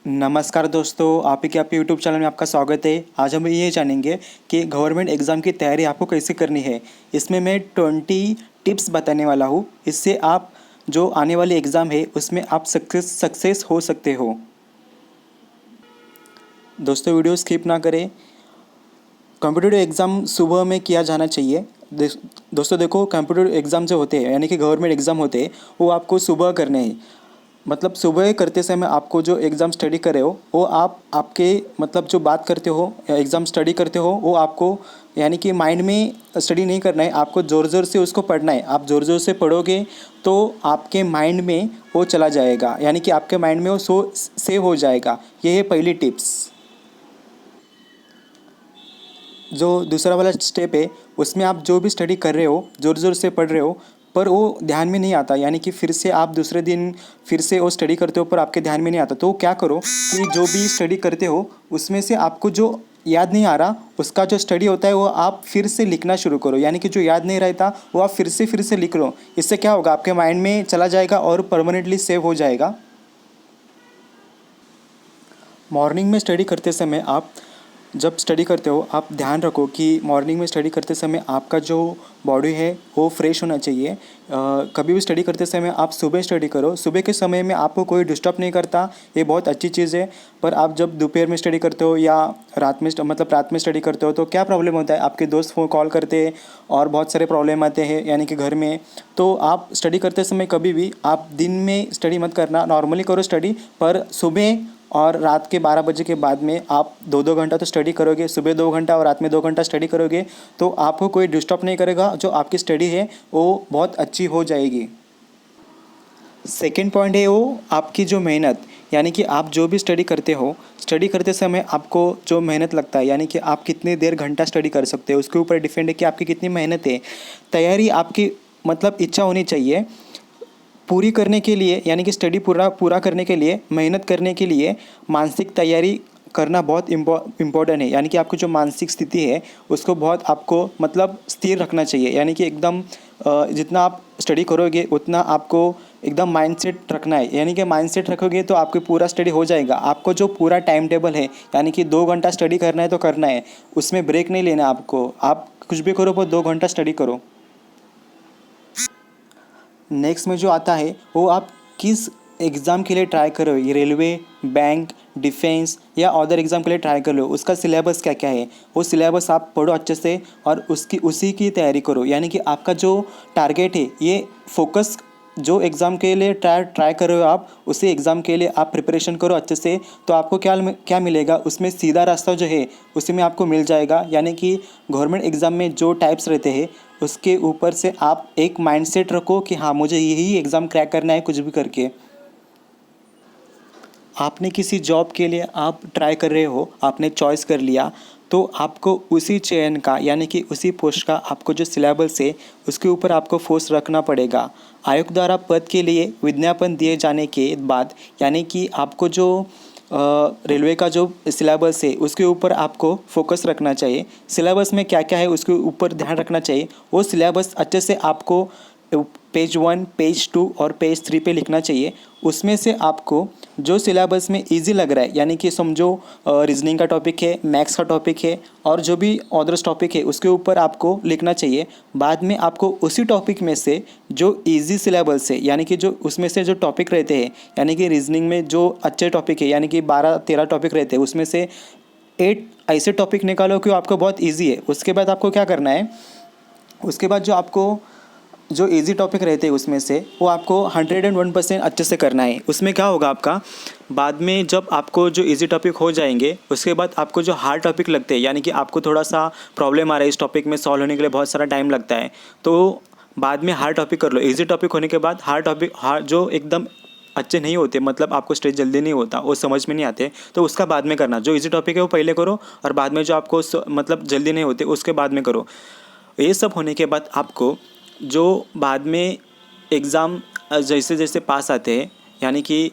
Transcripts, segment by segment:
नमस्कार दोस्तों, आप ही के आपके यूट्यूब चैनल में आपका स्वागत है। आज हम ये जानेंगे कि गवर्नमेंट एग्ज़ाम की तैयारी आपको कैसे करनी है। इसमें मैं 20 टिप्स बताने वाला हूँ। इससे आप जो आने वाली एग्ज़ाम है उसमें आप सक्सेस हो सकते हो। दोस्तों वीडियो स्किप ना करें। कॉम्पिटिटिव एग्ज़ाम सुबह में किया जाना चाहिए। दोस्तों देखो, कॉम्पिटिटिव एग्ज़ाम जो होते हैं यानी कि गवर्नमेंट एग्ज़ाम होते हैं वो आपको सुबह करने हैं। मतलब सुबह करते समय आपको जो एग्ज़ाम स्टडी कर रहे हो वो आप आपके मतलब जो बात करते हो या एग्ज़ाम स्टडी करते हो वो आपको यानी कि माइंड में स्टडी नहीं करना है, आपको ज़ोर ज़ोर से उसको पढ़ना है। आप ज़ोर ज़ोर से पढ़ोगे तो आपके माइंड में वो चला जाएगा, यानी कि आपके माइंड में वो सेव हो जाएगा। ये है पहली टिप्स। जो दूसरा वाला स्टेप है उसमें आप जो भी स्टडी कर रहे हो, ज़ोर ज़ोर से पढ़ रहे हो पर वो ध्यान में नहीं आता, यानी कि फिर से आप दूसरे दिन फिर से वो स्टडी करते हो पर आपके ध्यान में नहीं आता। तो क्या करो कि जो भी स्टडी करते हो उसमें से आपको जो याद नहीं आ रहा उसका जो स्टडी होता है वो आप फिर से लिखना शुरू करो, यानी कि जो याद नहीं रहता वो आप फिर से लिख लो। इससे क्या होगा, आपके माइंड में चला जाएगा और परमानेंटली सेव हो जाएगा। मॉर्निंग में स्टडी करते समय आप जब स्टडी करते हो आप ध्यान रखो कि मॉर्निंग में स्टडी करते समय आपका जो बॉडी है वो फ्रेश होना चाहिए। कभी भी स्टडी करते समय आप सुबह स्टडी करो। सुबह के समय में आपको कोई डिस्टर्ब नहीं करता, ये बहुत अच्छी चीज़ है। पर आप जब दोपहर में स्टडी करते हो या रात में स्टडी करते हो तो क्या प्रॉब्लम होता है, आपके दोस्त फोन कॉल करते हैं और बहुत सारे प्रॉब्लम आते हैं यानी कि घर में। तो आप स्टडी करते समय कभी भी आप दिन में स्टडी मत करना, नॉर्मली करो स्टडी। पर सुबह और रात के 12 बजे के बाद में आप 2-2 घंटा तो स्टडी करोगे। सुबह 2 घंटा और रात में 2 घंटा स्टडी करोगे तो आपको कोई डिस्टर्ब नहीं करेगा। जो आपकी स्टडी है वो बहुत अच्छी हो जाएगी। सेकेंड पॉइंट है वो आपकी जो मेहनत, यानी कि आप जो भी स्टडी करते हो, स्टडी करते समय आपको जो मेहनत लगता है यानी कि आप कितनी देर घंटा स्टडी कर सकते हो उसके ऊपर डिपेंड है कि आपकी कितनी मेहनत है। तैयारी आपकी मतलब इच्छा होनी चाहिए पूरी करने के लिए, यानी कि स्टडी पूरा पूरा करने के लिए, मेहनत करने के लिए मानसिक तैयारी करना बहुत इम्पोर्टेंट है। यानी कि आपकी जो मानसिक स्थिति है उसको बहुत आपको मतलब स्थिर रखना चाहिए, यानी कि एकदम जितना आप स्टडी करोगे उतना आपको एकदम माइंडसेट रखना है। यानी कि माइंडसेट रखोगे तो आपकी पूरा स्टडी हो जाएगा। आपको जो पूरा टाइम टेबल है यानी कि 2 घंटा स्टडी करना है तो करना है, उसमें ब्रेक नहीं लेना आपको। आप कुछ भी करो पर 2 घंटा स्टडी करो। नेक्स्ट में जो आता है वो आप किस एग्ज़ाम के लिए ट्राई करो, ये रेलवे, बैंक, डिफेंस या अदर एग्ज़ाम के लिए ट्राई कर लो, उसका सिलेबस क्या क्या है वो सिलेबस आप पढ़ो अच्छे से और उसी की तैयारी करो। यानी कि आपका जो टारगेट है ये फोकस, जो एग्ज़ाम के लिए ट्राई कर रहे हो आप उसी एग्ज़ाम के लिए आप प्रिपरेशन करो अच्छे से। तो आपको क्या क्या मिलेगा, उसमें सीधा रास्ता जो है उसी में आपको मिल जाएगा। यानी कि गवर्नमेंट एग्ज़ाम में जो टाइप्स रहते हैं उसके ऊपर से आप एक माइंडसेट रखो कि हाँ मुझे यही एग्ज़ाम क्रैक करना है कुछ भी करके। आपने किसी जॉब के लिए आप ट्राई कर रहे हो, आपने चॉइस कर लिया तो आपको उसी चयन का यानी कि उसी पोस्ट का आपको जो सिलेबस है उसके ऊपर आपको फोर्स रखना पड़ेगा। आयोग द्वारा पद के लिए विज्ञापन दिए जाने के बाद यानी कि आपको जो रेलवे का जो सिलेबस है उसके ऊपर आपको फोकस रखना चाहिए। सिलेबस में क्या क्या है उसके ऊपर ध्यान रखना चाहिए। वो सिलेबस अच्छे से आपको पेज 1, पेज 2 और पेज 3 पे लिखना चाहिए। उसमें से आपको जो सिलेबस में इजी लग रहा है, यानी कि समझो रीजनिंग का टॉपिक है, मैथ्स का टॉपिक है और जो भी अदर्स टॉपिक है उसके ऊपर आपको लिखना चाहिए। बाद में आपको उसी टॉपिक में से जो इजी सिलेबस है यानी कि जो उसमें से जो टॉपिक रहते हैं, यानी कि रीजनिंग में जो अच्छे टॉपिक है यानी कि 12-13 टॉपिक रहते हैं उसमें से 8 ऐसे टॉपिक निकालो कि आपको बहुत ईजी है। उसके बाद आपको क्या करना है, उसके बाद जो इजी टॉपिक रहते हैं उसमें से वो आपको 101% अच्छे से करना है। उसमें क्या होगा आपका, बाद में जब आपको जो इजी टॉपिक हो जाएंगे उसके बाद आपको जो हार्ड टॉपिक लगते हैं यानी कि आपको थोड़ा सा प्रॉब्लम आ रहा है इस टॉपिक में, सॉल्व होने के लिए बहुत सारा टाइम लगता है, तो बाद में हार्ड टॉपिक कर लो। इजी टॉपिक होने के बाद हार्ड जो एकदम अच्छे नहीं होते, मतलब आपको स्ट्रेस जल्दी नहीं होता, वो समझ में नहीं आते, तो उसका बाद में करना। जो इजी टॉपिक है वो पहले करो और बाद में जो आपको मतलब जल्दी नहीं होते उसके बाद में करो। ये सब होने के बाद आपको जो बाद में एग्ज़ाम जैसे जैसे पास आते हैं, यानी कि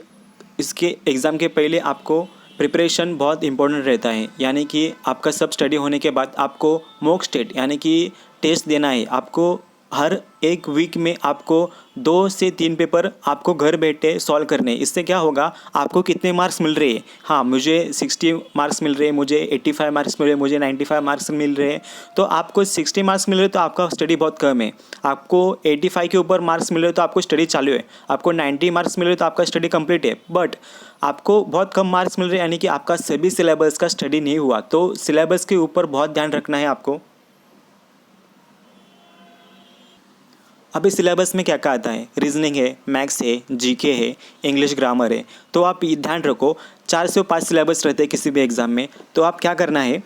इसके एग्ज़ाम के पहले आपको प्रिपरेशन बहुत इंपॉर्टेंट रहता है। यानी कि आपका सब स्टडी होने के बाद आपको मॉक टेस्ट यानी कि टेस्ट देना है। आपको हर एक वीक में आपको 2 से 3 पेपर आपको घर बैठे सॉल्व करने। इससे क्या होगा, आपको कितने मार्क्स मिल रहे हैं, हाँ मुझे 60 मार्क्स मिल रहे हैं, मुझे 85 मार्क्स मिल रहे हैं, मुझे 95 मार्क्स मिल रहे हैं। तो आपको 60 मार्क्स मिल रहे हैं तो आपका स्टडी बहुत कम है। आपको 85 के ऊपर मार्क्स मिल रहे हैं तो आपको स्टडी चालू है। आपको 90 मार्क्स मिल रहे हैं तो आपका स्टडी कंप्लीट है। बट आपको बहुत कम मार्क्स मिल रहे हैं, यानी कि आपका सभी सिलेबस का स्टडी नहीं हुआ। तो सिलेबस के ऊपर बहुत ध्यान रखना है आपको। अभी सिलेबस में क्या क्या आता है, रीजनिंग है, मैथ्स है, जीके है, इंग्लिश ग्रामर है। तो आप ये ध्यान रखो, 4 से 5 सिलेबस रहते हैं किसी भी एग्ज़ाम में। तो आप क्या करना है,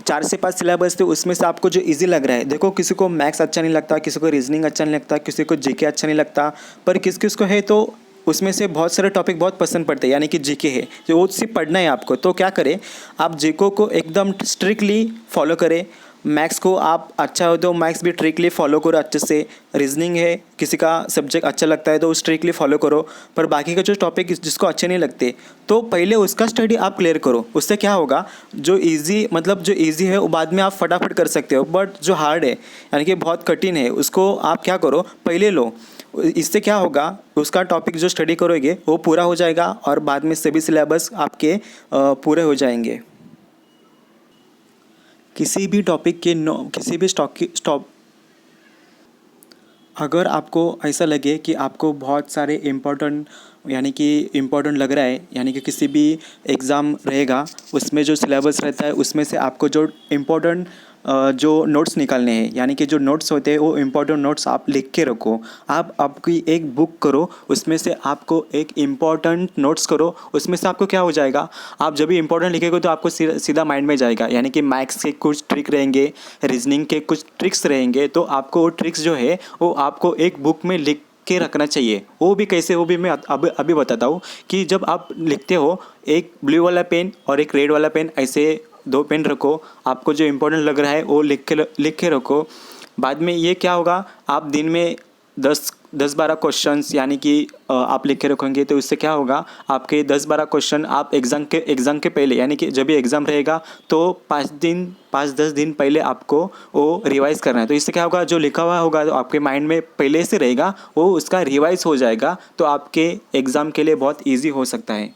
4 से 5 सिलेबस थे, उसमें से आपको जो इजी लग रहा है, देखो किसी को मैथ्स अच्छा नहीं लगता, किसी को रीजनिंग अच्छा नहीं लगता, किसी को जीके अच्छा नहीं लगता, पर किस किस को है तो उसमें से बहुत सारे टॉपिक बहुत पसंद पड़ते हैं, यानी कि जीके है जो वो सिर्फ पढ़ना है आपको। तो क्या करें, आप जीको को एकदम स्ट्रिक्टली फॉलो करें। मैथ्स को आप अच्छा हो तो मैथ्स भी स्ट्रिक्टली फॉलो करो अच्छे से। रीजनिंग है, किसी का सब्जेक्ट अच्छा लगता है तो स्ट्रिक्टली फॉलो करो। पर बाकी का जो टॉपिक जिसको अच्छे नहीं लगते तो पहले उसका स्टडी आप क्लियर करो। उससे क्या होगा, जो इजी मतलब जो इजी है वो बाद में आप फटाफट कर सकते हो, बट जो हार्ड है यानी कि बहुत कठिन है उसको आप क्या करो, पहले लो। इससे क्या होगा, उसका टॉपिक जो स्टडी करोगे वो पूरा हो जाएगा और बाद में सभी सिलेबस आपके पूरे हो जाएंगे। किसी भी टॉपिक के किसी भी स्टॉप अगर आपको ऐसा लगे कि आपको बहुत सारे इम्पोर्टेंट यानी कि इम्पोर्टेंट लग रहा है, यानी कि किसी भी एग्ज़ाम रहेगा उसमें जो सिलेबस रहता है उसमें से आपको जो इम्पोर्टेंट जो नोट्स निकालने हैं, यानी कि जो नोट्स होते हैं वो इम्पोर्टेंट नोट्स आप लिख के रखो। आप आपकी एक बुक करो, उसमें से आपको एक इम्पोर्टेंट नोट्स करो। उसमें से आपको क्या हो जाएगा, आप जब भी इम्पोर्टेंट लिखेंगे तो आपको सीधा माइंड में जाएगा। यानी कि मैथ्स के कुछ ट्रिक रहेंगे, रीजनिंग के कुछ ट्रिक्स रहेंगे, तो आपको वो ट्रिक्स जो है वो आपको एक बुक में लिख के रखना चाहिए। वो भी कैसे, वो भी मैं अभी बताता हूँ कि जब आप लिखते हो, एक ब्लू वाला पेन और एक रेड वाला पेन, ऐसे 2 पेन रखो। आपको जो इम्पोर्टेंट लग रहा है वो लिख के रखो। बाद में ये क्या होगा, आप दिन में 10-12 क्वेश्चंस यानी कि आप लिख के रखेंगे तो इससे क्या होगा, आपके 10-12 क्वेश्चन आप एग्ज़ाम के पहले, यानी कि जब भी एग्ज़ाम रहेगा तो 5-10 दिन पहले आपको वो रिवाइज़ करना है। तो इससे क्या होगा, जो लिखा हुआ होगा तो आपके माइंड में पहले से रहेगा, वो उसका रिवाइज़ हो जाएगा। तो आपके एग्ज़ाम के लिए बहुत ईजी हो सकता है।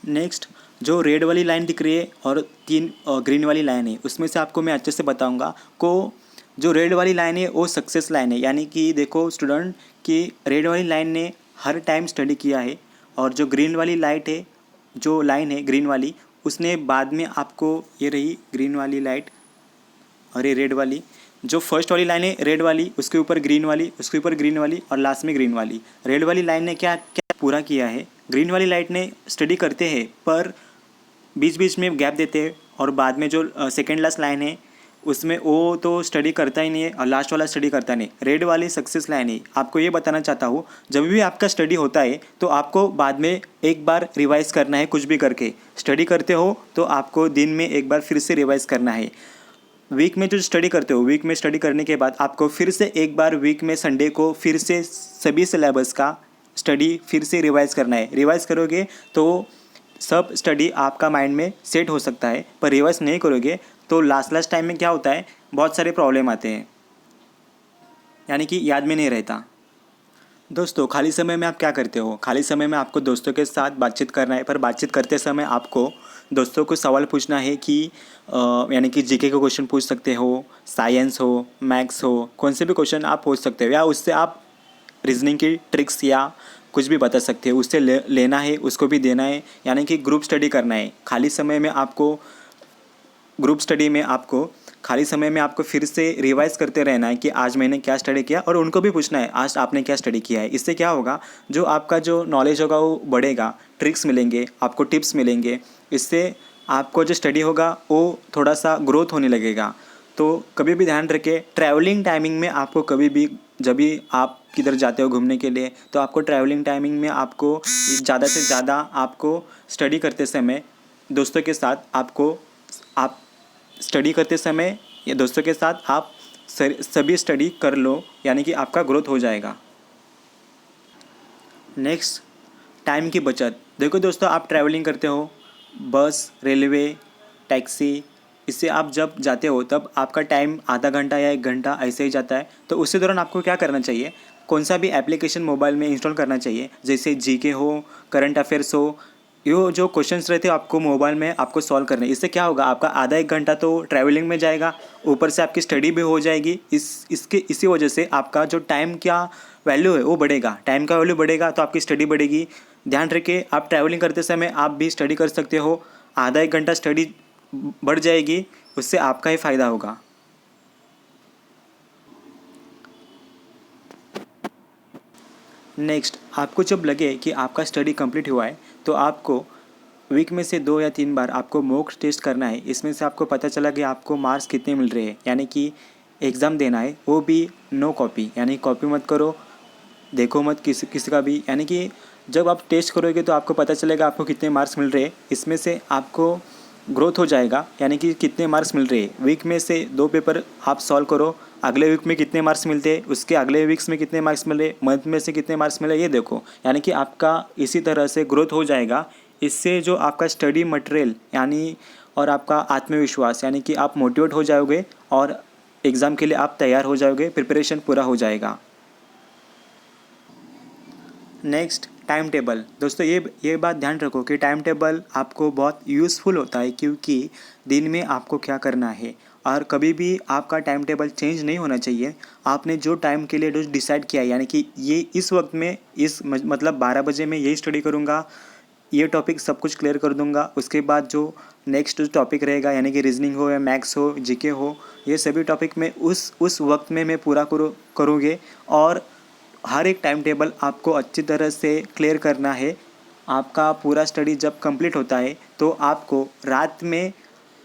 नेक्स्ट, जो रेड वाली लाइन दिख रही है और 3 ग्रीन वाली लाइन है, उसमें से आपको मैं अच्छे से बताऊंगा को। जो रेड वाली लाइन है वो सक्सेस लाइन है, यानी कि देखो स्टूडेंट कि रेड वाली लाइन ने हर टाइम स्टडी किया है, और जो ग्रीन वाली लाइट है, जो लाइन है ग्रीन वाली, उसने बाद में आपको, ये रही ग्रीन वाली लाइट और ये रेड वाली, जो फर्स्ट वाली लाइन है रेड वाली, उसके ऊपर ग्रीन वाली, उसके ऊपर ग्रीन वाली और लास्ट में ग्रीन वाली। रेड वाली लाइन ने क्या क्या पूरा किया है, ग्रीन वाली लाइट ने स्टडी करते हैं पर बीच बीच में गैप देते हैं, और बाद में जो सेकेंड लास्ट लाइन है उसमें वो तो स्टडी करता ही नहीं है और लास्ट वाला स्टडी करता नहीं। रेड वाली सक्सेस लाइन है। आपको ये बताना चाहता हूँ, जब भी आपका स्टडी होता है तो आपको बाद में एक बार रिवाइज़ करना है। कुछ भी करके स्टडी करते हो तो आपको दिन में एक बार फिर से रिवाइज़ करना है। वीक में जो स्टडी करते हो, वीक में स्टडी करने के बाद आपको फिर से एक बार वीक में संडे को फिर से सभी सिलेबस का स्टडी फिर से रिवाइज़ करना है। रिवाइज़ करोगे तो सब स्टडी आपका माइंड में सेट हो सकता है, पर रिवाइज़ नहीं करोगे तो लास्ट टाइम में क्या होता है, बहुत सारे प्रॉब्लम आते हैं, यानी कि याद में नहीं रहता। दोस्तों, खाली समय में आप क्या करते हो? खाली समय में आपको दोस्तों के साथ बातचीत करना है, पर बातचीत करते समय आपको दोस्तों को सवाल पूछना है कि यानी कि जीके के क्वेश्चन पूछ सकते हो, साइंस हो, मैथ्स हो, कौन से भी क्वेश्चन आप पूछ सकते हो, या उससे आप रीजनिंग की ट्रिक्स या कुछ भी बता सकते हो। उससे लेना है, उसको भी देना है, यानी कि ग्रुप स्टडी करना है। खाली समय में आपको ग्रुप स्टडी में आपको खाली समय में आपको फिर से रिवाइज करते रहना है कि आज मैंने क्या स्टडी किया, और उनको भी पूछना है आज आपने क्या स्टडी किया है। इससे क्या होगा, जो आपका जो नॉलेज होगा वो बढ़ेगा, ट्रिक्स मिलेंगे, आपको टिप्स मिलेंगे। इससे आपको जो स्टडी होगा वो थोड़ा सा ग्रोथ होने लगेगा। तो कभी भी ध्यान रखें, ट्रैवलिंग टाइमिंग में आपको कभी भी, जब भी आप किधर जाते हो घूमने के लिए, तो आपको ट्रैवलिंग टाइमिंग में आपको ज़्यादा से ज़्यादा आपको स्टडी करते समय दोस्तों के साथ आप स्टडी करते समय या दोस्तों के साथ आप सभी स्टडी कर लो, यानी कि आपका ग्रोथ हो जाएगा। नेक्स्ट, टाइम की बचत। देखो दोस्तों, आप ट्रैवलिंग करते हो, बस, रेलवे, टैक्सी इससे आप जब जाते हो तब आपका टाइम आधा घंटा या 1 घंटा ऐसे ही जाता है। तो उसी दौरान आपको क्या करना चाहिए, कौन सा भी एप्लीकेशन मोबाइल में इंस्टॉल करना चाहिए, जैसे जीके हो, करंट अफेयर्स हो, यो जो क्वेश्चंस रहते हैं आपको मोबाइल में आपको सॉल्व करने। इससे क्या होगा, आपका आधा 1 घंटा तो ट्रैवलिंग में जाएगा, ऊपर से आपकी स्टडी भी हो जाएगी। इसी वजह से आपका जो टाइम का वैल्यू है वो बढ़ेगा, टाइम का वैल्यू बढ़ेगा तो आपकी स्टडी बढ़ेगी। ध्यान रखिए, आप ट्रैवलिंग करते समय आप भी स्टडी कर सकते हो, आधा 1 घंटा स्टडी बढ़ जाएगी, उससे आपका ही फ़ायदा होगा। नेक्स्ट, आपको जब लगे कि आपका स्टडी कंप्लीट हुआ है तो आपको वीक में से 2 या 3 बार आपको मॉक टेस्ट करना है। इसमें से आपको पता चला कि आपको मार्क्स कितने मिल रहे हैं, यानी कि एग्ज़ाम देना है, वो भी नो कॉपी, यानी कॉपी मत करो, देखो मत किसी का भी। यानी कि जब आप टेस्ट करोगे तो आपको पता चलेगा आपको कितने मार्क्स मिल रहे हैं, इसमें से आपको ग्रोथ हो जाएगा, यानी कि कितने मार्क्स मिल रहे हैं। वीक में से 2 पेपर आप सॉल्व करो, अगले वीक में कितने मार्क्स मिलते हैं, उसके अगले वीक्स में कितने मार्क्स मिले, मंथ में से कितने मार्क्स मिले, ये देखो। यानी कि आपका इसी तरह से ग्रोथ हो जाएगा। इससे जो आपका स्टडी मटेरियल यानी और आपका आत्मविश्वास, यानी कि आप मोटिवेट हो जाओगे और एग्ज़ाम के लिए आप तैयार हो जाओगे, प्रिपरेशन पूरा हो जाएगा। Next, time table. दोस्तों ये बात ध्यान रखो कि टाइम टेबल आपको बहुत यूज़फुल होता है, क्योंकि दिन में आपको क्या करना है और कभी भी आपका टाइम टेबल चेंज नहीं होना चाहिए। आपने जो टाइम के लिए जो डिसाइड किया है, यानी कि ये इस वक्त में मतलब 12 बजे मैं यही स्टडी करूँगा, ये टॉपिक सब कुछ क्लियर कर दूंगा, उसके बाद जो नेक्स्ट टॉपिक रहेगा, यानी कि रीजनिंग हो या मैथ्स हो, जीके हो, ये सभी टॉपिक में उस वक्त में मैं पूरा करूँगे। और हर एक टाइम टेबल आपको अच्छी तरह से क्लियर करना है। आपका पूरा स्टडी जब कंप्लीट होता है तो आपको रात में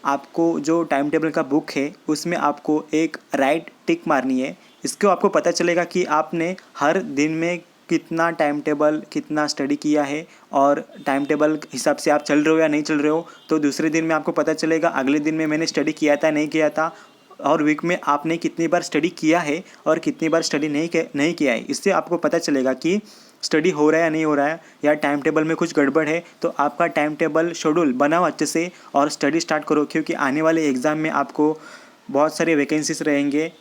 आपको जो टाइम टेबल का बुक है उसमें आपको एक राइट टिक मारनी है। इसको आपको पता चलेगा कि आपने हर दिन में कितना टाइम टेबल कितना स्टडी किया है, और टाइम टेबल हिसाब से आप चल रहे हो या नहीं चल रहे हो। तो दूसरे दिन में आपको पता चलेगा अगले दिन में मैंने स्टडी किया था नहीं किया था, और वीक में आपने कितनी बार स्टडी किया है और कितनी बार स्टडी नहीं किया है। इससे आपको पता चलेगा कि स्टडी हो रहा है या नहीं हो रहा है, या टाइम टेबल में कुछ गड़बड़ है। तो आपका टाइम टेबल शेड्यूल बनाओ अच्छे से और स्टडी स्टार्ट करो, क्योंकि आने वाले एग्ज़ाम में आपको बहुत सारे वैकेंसीज रहेंगे।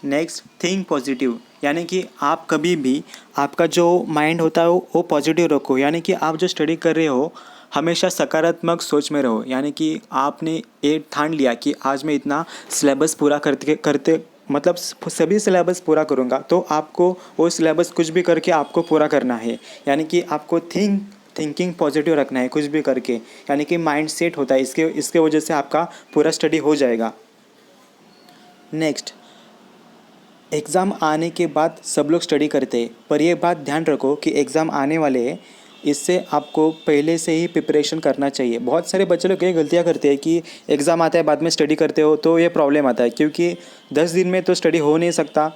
नेक्स्ट, थिंक पॉजिटिव, यानी कि आप कभी भी आपका जो माइंड होता है वो पॉजिटिव रखो। यानी कि आप जो स्टडी कर रहे हो हमेशा सकारात्मक सोच में रहो। यानी कि आपने ये ठान लिया कि आज मैं इतना सिलेबस पूरा करते करते मतलब सभी सिलेबस पूरा करूँगा, तो आपको वो सिलेबस कुछ भी करके आपको पूरा करना है। यानी कि आपको थिंकिंग पॉजिटिव रखना है कुछ भी करके, यानी कि माइंड सेट होता है, इसके वजह से आपका पूरा स्टडी हो जाएगा। नेक्स्ट, एग्ज़ाम आने के बाद सब लोग स्टडी करते हैं, पर यह बात ध्यान रखो कि एग्ज़ाम आने वाले हैं, इससे आपको पहले से ही प्रिपरेशन करना चाहिए। बहुत सारे बच्चे लोग ये गलतियाँ करते हैं कि एग्ज़ाम आता है बाद में स्टडी करते हो, तो ये प्रॉब्लम आता है, क्योंकि 10 दिन में तो स्टडी हो नहीं सकता,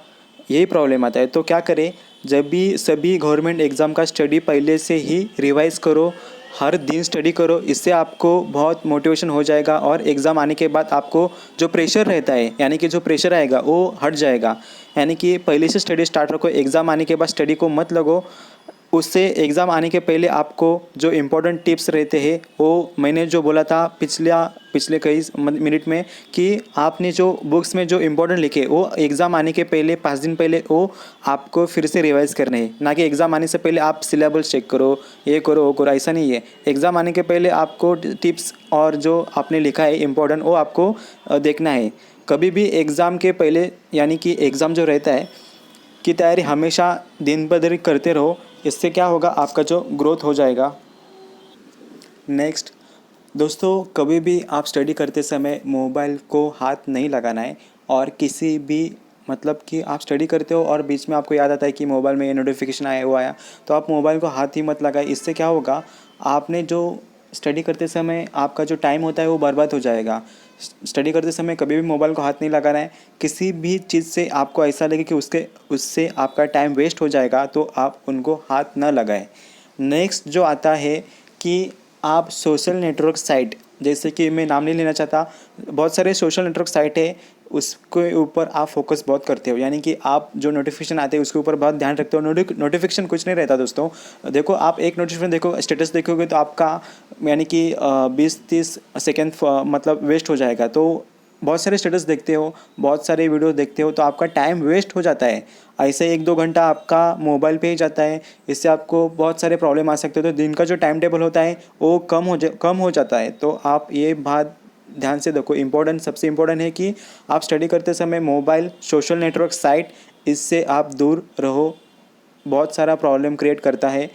यही प्रॉब्लम आता है। तो क्या करें, जब भी सभी गवर्नमेंट एग्ज़ाम का स्टडी पहले से ही रिवाइज़ करो, हर दिन स्टडी करो, इससे आपको बहुत मोटिवेशन हो जाएगा और एग्ज़ाम आने के बाद आपको जो प्रेशर रहता है, यानी कि जो प्रेशर आएगा वो हट जाएगा। यानी कि पहले से स्टडी स्टार्ट रखो, एग्ज़ाम आने के बाद स्टडी को मत लगो। उससे एग्ज़ाम आने के पहले आपको जो इम्पोर्टेंट टिप्स रहते हैं वो मैंने जो बोला था पिछले कई मिनट में, कि आपने जो बुक्स में जो इम्पोर्टेंट लिखे वो एग्ज़ाम आने के पहले 5 दिन पहले वो आपको फिर से रिवाइज़ करने हैं, ना कि एग्ज़ाम आने से पहले आप सिलेबस चेक करो, ये करो वो करो, ऐसा नहीं है। एग्ज़ाम आने के पहले आपको टिप्स और जो आपने लिखा है इम्पोर्टेंट वो आपको देखना है। कभी भी एग्ज़ाम के पहले, यानी कि एग्ज़ाम जो रहता है की तैयारी हमेशा दिन ब दिन करते रहो, इससे क्या होगा, आपका जो ग्रोथ हो जाएगा। नेक्स्ट दोस्तों, कभी भी आप स्टडी करते समय मोबाइल को हाथ नहीं लगाना है, और किसी भी मतलब कि आप स्टडी करते हो और बीच में आपको याद आता है कि मोबाइल में ये नोटिफिकेशन आया वो आया, तो आप मोबाइल को हाथ ही मत लगाए। इससे क्या होगा, आपने जो स्टडी करते समय आपका जो टाइम होता है वो बर्बाद हो जाएगा। स्टडी करते समय कभी भी मोबाइल को हाथ नहीं लगाना है। किसी भी चीज़ से आपको ऐसा लगे कि उससे आपका टाइम वेस्ट हो जाएगा, तो आप उनको हाथ न लगाएं। नेक्स्ट जो आता है कि आप सोशल नेटवर्क साइट जैसे कि मैं नाम नहीं लेना चाहता, बहुत सारे सोशल नेटवर्क साइट है, उसके ऊपर आप फोकस बहुत करते हो, यानी कि आप जो नोटिफिकेशन आते हैं उसके ऊपर बहुत ध्यान रखते हो। नोटिफिकेशन कुछ नहीं रहता दोस्तों। देखो, आप एक नोटिफिकेशन देखो, स्टेटस देखोगे तो आपका यानी कि 20-30 सेकेंड मतलब वेस्ट हो जाएगा। तो बहुत सारे स्टेटस देखते हो, बहुत सारे वीडियो देखते हो, तो आपका टाइम वेस्ट हो जाता है। ऐसे 1-2 घंटा आपका मोबाइल पे ही जाता है। इससे आपको बहुत सारे प्रॉब्लम आ सकते हैं। तो दिन का जो टाइम टेबल होता है वो कम हो जाता है। तो आप ये बात ध्यान से देखो। सबसे इम्पोर्टेंट है कि आप स्टडी करते समय मोबाइल, सोशल नेटवर्क साइट, इससे आप दूर रहो। बहुत सारा प्रॉब्लम क्रिएट करता है।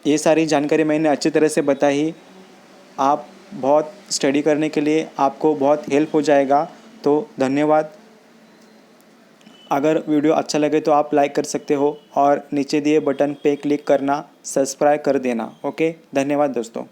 ये सारी जानकारी मैंने अच्छी तरह से बताई। आप बहुत स्टडी करने के लिए आपको बहुत हेल्प हो जाएगा। तो धन्यवाद। अगर वीडियो अच्छा लगे तो आप लाइक कर सकते हो और नीचे दिए बटन पे क्लिक करना, सब्सक्राइब कर देना। ओके, धन्यवाद दोस्तों।